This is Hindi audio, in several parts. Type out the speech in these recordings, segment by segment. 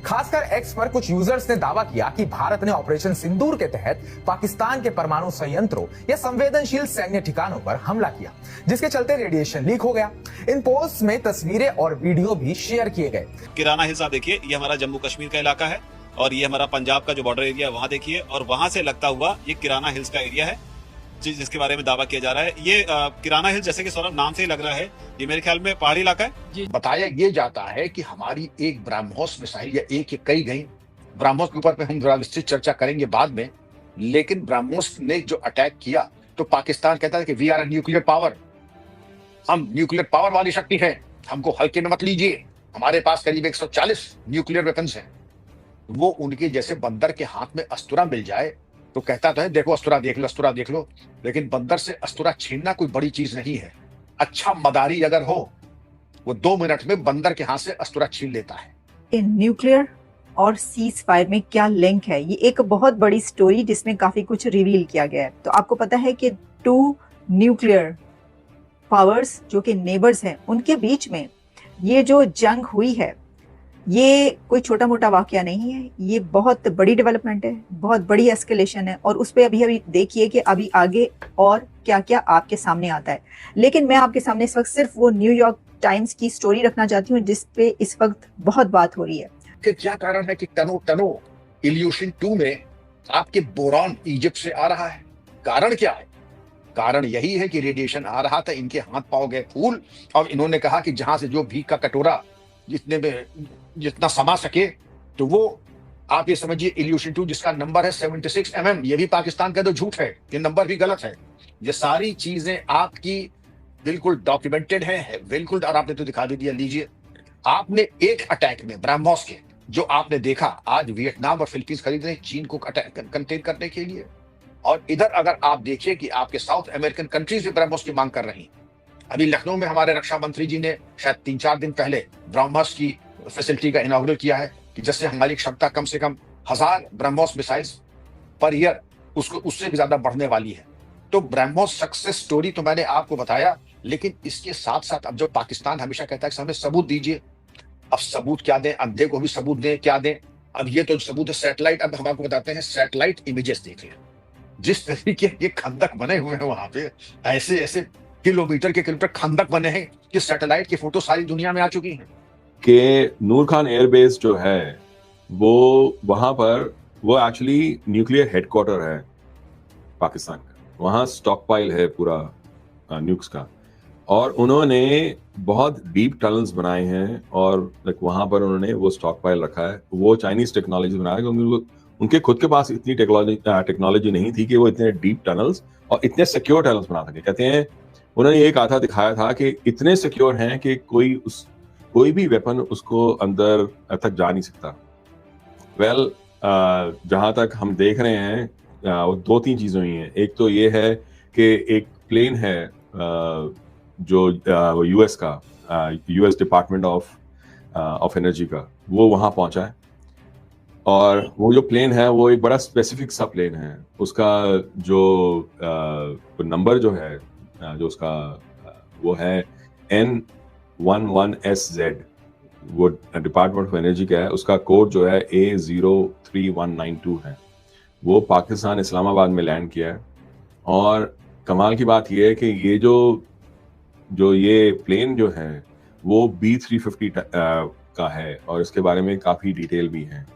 खासकर एक्स पर कुछ यूजर्स ने दावा किया कि भारत ने ऑपरेशन सिंदूर के तहत पाकिस्तान के परमाणु संयंत्रों या संवेदनशील सैन्य ठिकानों पर हमला किया, जिसके चलते रेडिएशन लीक हो गया। इन पोस्ट में तस्वीरें और वीडियो भी शेयर किए गए। किराना हिल्स आप देखिए, ये हमारा जम्मू कश्मीर का इलाका है और ये हमारा पंजाब का जो बॉर्डर एरिया है वहां देखिए, और वहां से लगता हुआ ये किराना हिल्स का एरिया है जिसके बारे में दावा किया जा रहा है। ये किराना हिल्स जैसे कि सौरभ नाम से ही लग रहा है, ये मेरे ख्याल में पहाड़ी इलाका है। बताया ये जाता है कि हमारी एक ब्रह्मोस मिसाइल या एक या कई गई, ब्रह्मोस के ऊपर पे हम थोड़ा विस्तृत चर्चा करेंगे बाद में, लेकिन ब्रह्मोस ने जो अटैक किया तो पाकिस्तान कहता है कि we are a nuclear power, हम न्यूक्लियर पावर वाली शक्ति है, हमको हल्के में मत लीजिए, हमारे पास करीब 140 न्यूक्लियर वेपन्स हैं। वो उनके जैसे बंदर के हाथ में अस्तुरा मिल जाए तो कहता तो है देखो अस्तुरा देख लो, अस्तुरा देख लो, लेकिन बंदर से अस्तुरा छीनना कोई बड़ी चीज नहीं है। अच्छा मदारी अगर हो वो 2 मिनट में बंदर के हाथ से अस्तुरा छीन लेता है। न्यूक्लियर और सीज फायर में क्या लिंक है, ये एक बहुत बड़ी स्टोरी जिसमें काफी कुछ रिवील किया गया है। तो आपको पता है कि 2 न्यूक्लियर पावर्स जो कि नेबर्स हैं उनके बीच में ये जो जंग हुई है ये कोई छोटा मोटा वाकया नहीं है, ये बहुत बड़ी डेवलपमेंट है, बहुत बड़ी एस्केलेशन है, और उस पर अभी देखिए कि अभी आगे और क्या क्या आपके सामने आता है। लेकिन मैं आपके सामने इस वक्त सिर्फ वो न्यूयॉर्क टाइम्स की स्टोरी रखना चाहती हूँ जिस पे इस वक्त बहुत बात हो रही है। कि क्या कारण है कि टनो इल्यूशन 2 में आपके बोरॉन इजिप्ट से आ रहा है? कारण क्या है? कारण यही है कि रेडिएशन आ रहा था, इनके हाथ पांव गए फूल, और इन्होंने कहा कि जहां से जो भीख का कटोरा जितने में जितना समा सके, तो वो आप ये समझिए इल्यूशन 2 जिसका नंबर है 76 mm, ये भी पाकिस्तान का तो झूठ है, ये नंबर भी गलत है। ये सारी चीजें आपकी बिल्कुल डॉक्यूमेंटेड है बिल्कुल, और आपने तो दिखा भी दिया। लीजिए, आपने एक अटैक में ब्रह्मोस के जो आपने देखा, आज वियतनाम और फिलीपींस खरीद रहे चीन को कंटेन करने के लिए, और इधर अगर आप देखिए कि आपके साउथ अमेरिकन कंट्रीज भी ब्रह्मोस की मांग कर रही। अभी लखनऊ में हमारे रक्षा मंत्री जी ने शायद 3-4 दिन पहले ब्रह्मोस की फैसिलिटी का इनॉग्रेट किया है कि जिससे हमारी क्षमता कम से कम 1000 ब्रह्मोस मिसाइल्स पर ईयर उससे भी ज्यादा बढ़ने वाली है। तो ब्रह्मोस सक्सेस स्टोरी तो मैंने आपको बताया, लेकिन इसके साथ साथ अब जो पाकिस्तान हमेशा कहता है कि हमें सबूत दीजिए, अब सबूत क्या दें? अंधे को भी सबूत दें, क्या दें? अब ये तो सबूत है सैटेलाइट। अब हम आपको बताते हैं सैटेलाइट इमेजेस देखिए, जिस तरीके ये खंदक बने हुए हैं वहां पे, ऐसे ऐसे किलोमीटर के किलोमीटर खंदक बने हैं कि सैटेलाइट की फोटो सारी दुनिया में आ चुकी है। कि नूर खान एयरबेस जो है वो वहां पर वो एक्चुअली न्यूक्लियर हेडक्वार्टर है पाकिस्तान का, वहां स्टॉक पाइल है पूरा न्यूक्स का, और उन्होंने बहुत डीप टनल्स बनाए हैं और वहां पर उन्होंने वो स्टॉक पाइल रखा है। वो चाइनीज टेक्नोलॉजी बनाया क्योंकि उनके खुद के पास इतनी टेक्नोलॉजी नहीं थी कि वो इतने डीप टनल्स और इतने सिक्योर टनल्स बना सके। कहते हैं उन्होंने एक आधा दिखाया था कि इतने सिक्योर हैं कि कोई भी वेपन उसको अंदर तक जा नहीं सकता। वेल, जहां तक हम देख रहे हैं वो 2-3 चीजें हुई हैं। एक तो ये है कि एक प्लेन है जो यूएस का यूएस डिपार्टमेंट ऑफ एनर्जी का, वो वहां पहुंचा है, और वो जो प्लेन है वो एक बड़ा स्पेसिफिक सा प्लेन है। उसका जो नंबर जो है जो उसका वो है N11SZ, वो डिपार्टमेंट ऑफ एनर्जी का है। उसका कोड जो है A03192 है। वो पाकिस्तान इस्लामाबाद में लैंड किया है, और कमाल की बात ये है कि ये जो ये प्लेन जो है वो B350 का है, और इसके बारे में काफ़ी डिटेल भी है,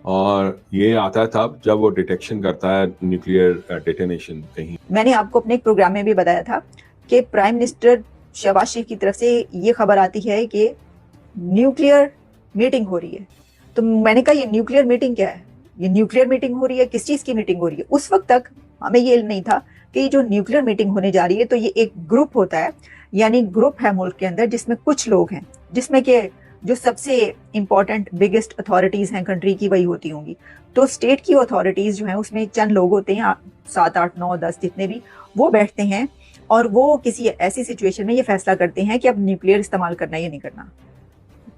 और ये आता है तब जब वो डिटेक्शन करता है न्यूक्लियर डेटोनेशन कहीं। मैंने आपको अपने एक प्रोग्राम में भी बताया था कि प्राइम मिनिस्टर शहबाज शरीफ की तरफ से ये खबर आती है कि न्यूक्लियर मीटिंग हो रही है। तो मैंने कहा ये न्यूक्लियर मीटिंग क्या है, ये न्यूक्लियर मीटिंग हो रही है, किस चीज की मीटिंग हो रही है? उस वक्त तक हमें ये नहीं था कि ये जो न्यूक्लियर मीटिंग होने जा रही है तो ये एक ग्रुप होता है, यानी ग्रुप है मुल्क के अंदर जिसमें कुछ लोग हैं, जिसमें के जो सबसे इंपॉर्टेंट बिगेस्ट अथॉरिटीज हैं कंट्री की वही होती होंगी। तो स्टेट की अथॉरिटीज जो हैं उसमें चंद लोग होते हैं, 7, 8, 9, 10 जितने भी, वो बैठते हैं और वो किसी ऐसी सिचुएशन में ये फैसला करते हैं कि अब न्यूक्लियर इस्तेमाल करना या नहीं करना।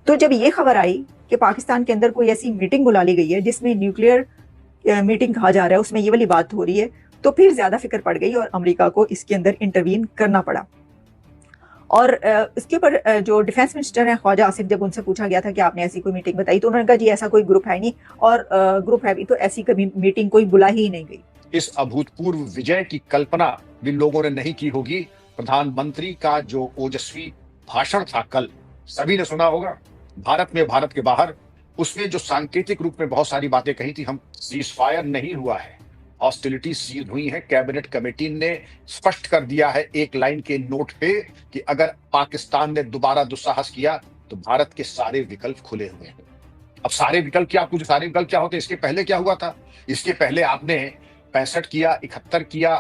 तो जब ये खबर आई कि पाकिस्तान के अंदर कोई ऐसी मीटिंग बुला ली गई है जिसमें न्यूक्लियर मीटिंग कहा जा रहा है, उसमें ये वाली बात हो रही है, तो फिर ज्यादा फिक्र पड़ गई और अमेरिका को इसके अंदर इंटरवीन करना पड़ा। और इसके ऊपर जो डिफेंस मिनिस्टर हैं ख्वाजा आसिफ, जब उनसे पूछा गया था कि आपने ऐसी कोई मीटिंग बताई, तो उन्होंने कहा जी ऐसा कोई ग्रुप है नहीं, और ग्रुप है भी तो ऐसी कभी मीटिंग कोई बुलाई ही नहीं गई। इस अभूतपूर्व विजय की कल्पना भी लोगों ने नहीं की होगी। प्रधानमंत्री का जो ओजस्वी भाषण था कल, सभी ने सुना होगा, भारत में भारत के बाहर। उसमें जो सांकेतिक रूप में बहुत सारी बातें कही थी, हम सीज फायर नहीं हुआ है, हॉस्टिलिटी सीज हुई है। कैबिनेट कमेटी ने स्पष्ट कर दिया है एक लाइन के नोट पे कि अगर पाकिस्तान ने दोबारा दुस्साहस किया तो भारत के सारे विकल्प खुले हुए हैं। अब सारे विकल्प क्या, कुछ सारे विकल्प क्या होते हैं? इसके पहले क्या हुआ था? इसके पहले आपने 65 किया, 71 किया,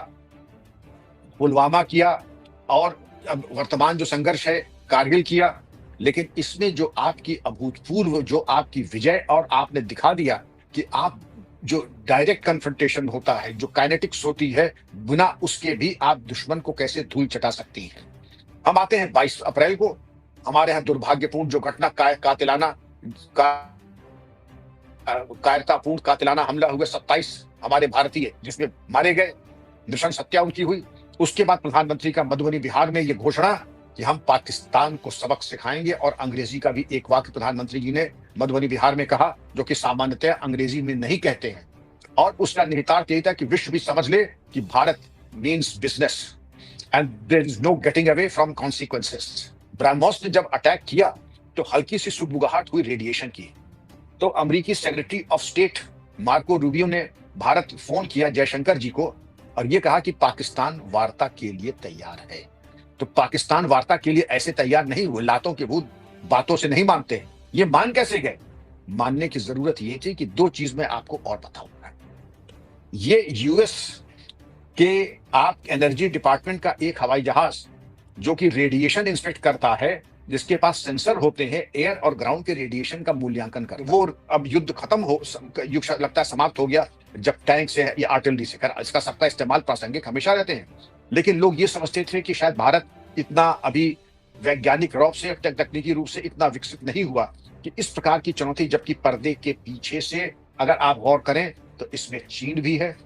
पुलवामा किया, और अब वर्तमान जो संघर्ष है कारगिल किया। लेकिन इसमें जो आपकी अभूतपूर्व जो आपकी विजय, और आपने दिखा दिया कि आप जो डायरेक्ट कन्फ्रंटेशन होता है, जो काइनेटिक्स होती है, बिना उसके भी आप दुश्मन को कैसे धूल चटा सकती हैं। हम आते हैं 22 अप्रैल को, हमारे यहाँ दुर्भाग्यपूर्ण जो घटना कायरतापूर्ण कातिलाना हमला हुए 27 हमारे भारतीय जिसमें मारे गए, नृशंस हत्या उनकी हुई। उसके बाद प्रधानमंत्री का मधुबनी बिहार में ये घोषणा कि हम पाकिस्तान को सबक सिखाएंगे, और अंग्रेजी का भी एक वाक्य प्रधानमंत्री जी ने मधुबनी बिहार में कहा जो कि सामान्यतः अंग्रेजी में नहीं कहते हैं, और उसका निहितार्थ यही था कि विश्व भी समझ ले कि Bharat means business and there is no getting away from consequences. BrahMos ने जब अटैक किया तो हल्की सी सुगबुगाहट हुई रेडिएशन की, तो अमेरिकी secretary of state Marco Rubio ने भारत फोन किया जयशंकर जी को, और ये कहा कि पाकिस्तान वार्ता के लिए तैयार है। तो पाकिस्तान वार्ता के लिए ऐसे तैयार नहीं हुए, लातों के भूत बातों से नहीं मानते। ये मान कैसे गए? मानने की जरूरत ये थी कि दो चीज मैं आपको और बताऊंगा। ये यूएस के आप एनर्जी डिपार्टमेंट का एक हवाई जहाज जो कि रेडिएशन इंस्पेक्ट करता है, जिसके पास सेंसर होते हैं एयर और ग्राउंड के रेडिएशन का मूल्यांकन कर, वो अब युद्ध खत्म हो, युद्ध लगता है समाप्त हो गया जब टैंक से या आर्टिलरी से कर, इसका सबका इस्तेमाल प्रासंगिक हमेशा रहते हैं। लेकिन लोग ये समझते थे कि शायद भारत इतना अभी वैज्ञानिक रूप से, तकनीकी रूप से इतना विकसित नहीं हुआ कि इस प्रकार की चुनौती, जबकि पर्दे के पीछे से अगर आप गौर करें तो इसमें चीन भी है,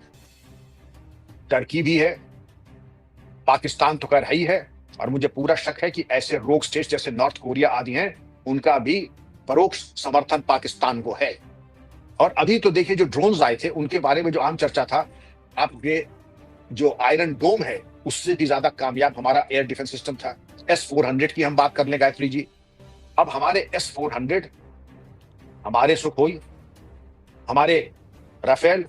टर्की भी है, पाकिस्तान तो खैर ही है, और मुझे पूरा शक है कि ऐसे रोग स्टेट जैसे नॉर्थ कोरिया आदि हैं, उनका भी परोक्ष समर्थन पाकिस्तान को है। और अभी तो देखिए जो ड्रोन्स आए थे उनके बारे में जो आम चर्चा था, आपके जो आयरन डोम है उससे भी ज्यादा कामयाब हमारा एयर डिफेंस सिस्टम था। S-400 की हम बात कर लें गायत्री जी, अब हमारे S-400, हमारे सुखोई, हमारे राफेल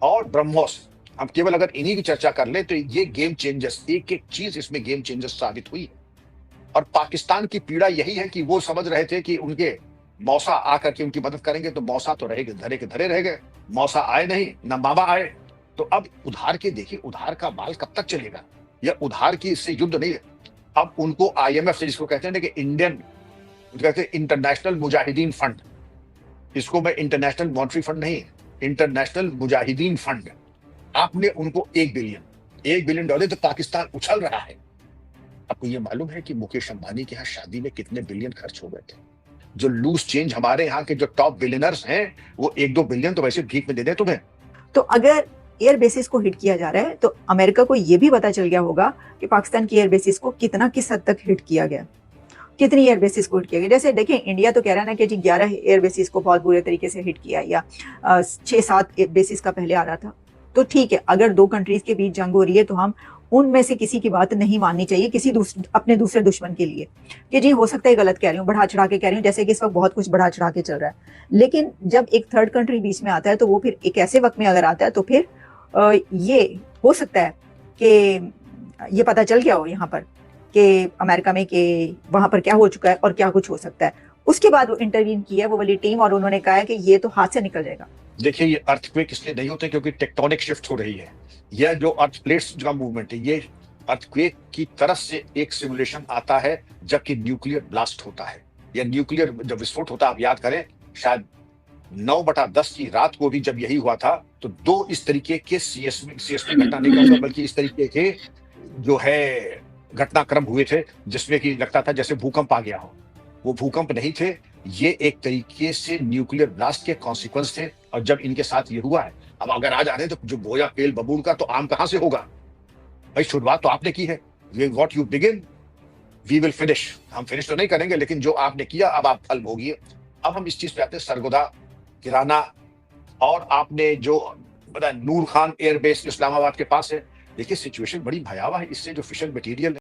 और ब्रह्मोस, हम केवल अगर इन्हीं की चर्चा कर ले तो ये गेम चेंजर्स, एक एक चीज इसमें गेम चेंजर्स साबित हुई। और पाकिस्तान की पीड़ा यही है कि वो समझ रहे थे कि उनके मौसा आकर के उनकी मदद करेंगे, तो मौसा तो रहेंगे धरे के धरे रह गए, मौसा आए नहीं, न मामा आए। तो अब उधार के देखिए, उधार का बाल कब तक चलेगा? या उधार की इससे युद्ध नहीं है। अब उनको IMF से, जिसको कहते हैं ना कि इंडियन, कहते हैं इंटरनेशनल मुजाहिदीन फंड, इसको मैं इंटरनेशनल मॉनिटरी फंड नहीं, इंटरनेशनल मुजाहिदीन फंड, आपने उनको $1 बिलियन तो पाकिस्तान उछल रहा है। आपको ये मालूम है कि मुकेश अंबानी के यहाँ शादी में कितने बिलियन खर्च हो गए थे? जो लूज चेंज हमारे यहाँ के जो टॉप बिलियनर्स हैं वो 1-2 बिलियन तो वैसे भीख में दे दें तुम्हें। तो अगर एयर बेसिस को हिट किया जा रहा है तो अमेरिका को यह भी पता चल गया होगा कि पाकिस्तान की एयर बेसिस को किस हद तक हिट किया गया, कितनी एयर बेसिस को हिट किया गया। जैसे देखिए इंडिया तो कह रहा है ना कि जी 11 एयर बेसिस को बहुत बुरे तरीके से हिट किया, या 6-7 बेसिस का पहले आ रहा था। तो ठीक है, अगर दो कंट्रीज के बीच जंग हो रही है तो हम उनमें से किसी की बात नहीं माननी चाहिए अपने दूसरे दुश्मन के लिए कि जी हो सकता है गलत कह रही हूँ, बढ़ा चढ़ा के कह रही हूँ, जैसे कि इस वक्त बहुत कुछ बढ़ा चढ़ा के चल रहा है। लेकिन जब एक थर्ड कंट्री बीच में आता है तो वो फिर एक ऐसे वक्त में अगर आता है तो फिर ये हो सकता है कि ये पता चल गया हो यहाँ पर कि अमेरिका में कि वहां पर क्या हो चुका है और क्या कुछ हो सकता है। उसके बाद वो इंटरवीन की है वो वाली टीम, और उन्होंने कहा है कि ये तो हाथ से निकल जाएगा। देखिए ये अर्थक्वेक इसलिए नहीं होते क्योंकि टेक्टोनिक शिफ्ट हो रही है। यह जो अर्थ प्लेट्स का मूवमेंट है, ये अर्थक्वेक की तरफ से एक सिमुलेशन आता है जबकि न्यूक्लियर ब्लास्ट होता है या न्यूक्लियर जब विस्फोट होता है। आप याद करें शायद 9/10 की रात को भी जब यही हुआ था तो 2 इस तरीके के सीएसमी घटना नहीं कहूंगा बल्कि इस तरीके के जो है घटनाक्रम हुए थे जिसमें कि लगता था जैसे भूकंप आ गया हो। वो भूकंप नहीं थे, ये एक तरीके से न्यूक्लियर ब्लास्ट के कॉन्सिक्वेंस थे। और जब इनके साथ ये हुआ है, अब अगर आज आ रहे हैं तो जो बोया पेल बबूल का तो आम कहां से होगा भाई? शुरुआत तो आपने की है, what you begin we will finish, हम फिनिश तो नहीं करेंगे, लेकिन जो आपने किया अब आप फल भोगिए। अब हम इस चीज पे आते हैं, सरगोदा, किराना, और आपने जो बताया नूर खान एयरबेस इस्लामाबाद के पास है। देखिए सिचुएशन बड़ी भयावह है, इससे जो फिशन मटेरियल